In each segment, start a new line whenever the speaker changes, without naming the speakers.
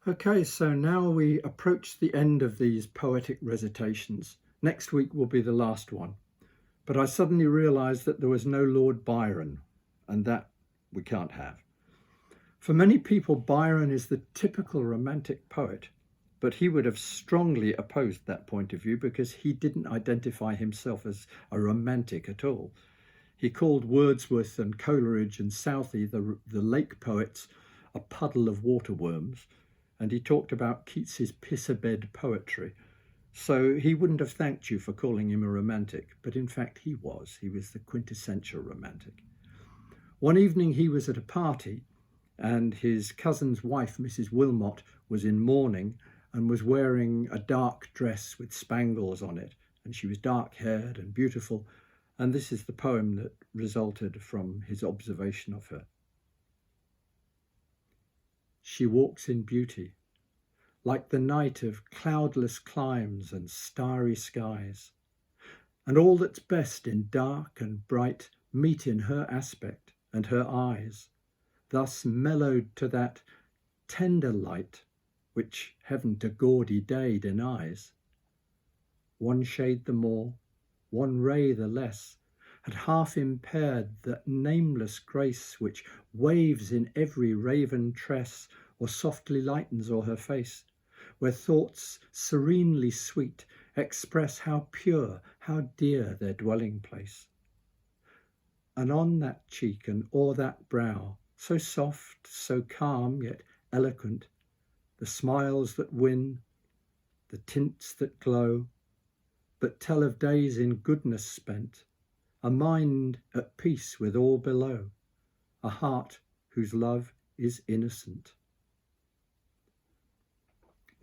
Okay, so now we approach the end of these poetic recitations. Next week will be the last one. But I suddenly realised that there was no Lord Byron, and that we can't have. For many people, Byron is the typical romantic poet, but he would have strongly opposed that point of view because he didn't identify himself as a romantic at all. He called Wordsworth and Coleridge and Southey, the lake poets, a puddle of waterworms, and he talked about Keats's piss-a-bed poetry. So he wouldn't have thanked you for calling him a romantic, but in fact he was. He was the quintessential romantic. One evening he was at a party, and his cousin's wife, Mrs. Wilmot, was in mourning and was wearing a dark dress with spangles on it, and she was dark-haired and beautiful, and this is the poem that resulted from his observation of her. She walks in beauty, like the night of cloudless climes and starry skies, and all that's best in dark and bright meet in her aspect and her eyes, thus mellowed to that tender light which heaven to gaudy day denies. One shade the more, one ray the less, had half impaired that nameless grace which waves in every raven tress, or softly lightens o'er her face, where thoughts serenely sweet express how pure, how dear their dwelling place. And on that cheek and o'er that brow, so soft, so calm, yet eloquent, the smiles that win, the tints that glow, but tell of days in goodness spent, a mind at peace with all below, a heart whose love is innocent.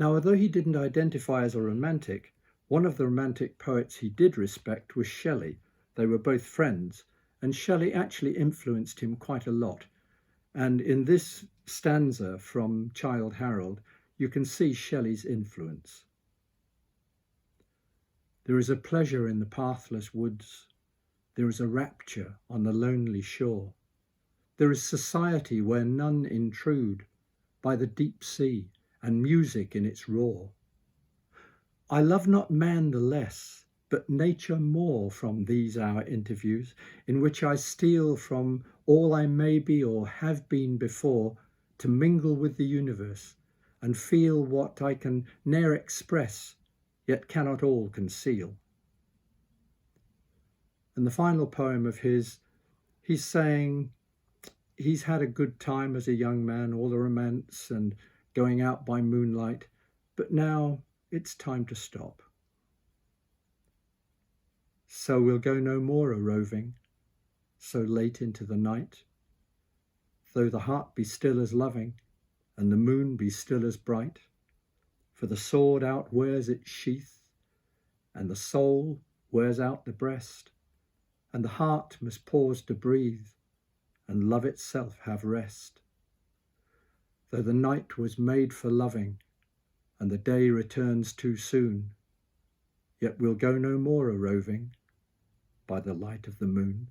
Now, although he didn't identify as a romantic, one of the romantic poets he did respect was Shelley. They were both friends, and Shelley actually influenced him quite a lot. And in this stanza from Childe Harold, you can see Shelley's influence. There is a pleasure in the pathless woods. There is a rapture on the lonely shore. There is society where none intrude, by the deep sea and music in its roar. I love not man the less, but nature more from these our interviews, in which I steal from all I may be or have been before, to mingle with the universe and feel what I can ne'er express, yet cannot all conceal. And the final poem of his, he's saying he's had a good time as a young man, all the romance and going out by moonlight, but now it's time to stop. So we'll go no more a-roving, so late into the night, though the heart be still as loving, and the moon be still as bright, for the sword outwears its sheath, and the soul wears out the breast, and the heart must pause to breathe, and love itself have rest. Though the night was made for loving, and the day returns too soon, yet we'll go no more a-roving by the light of the moon.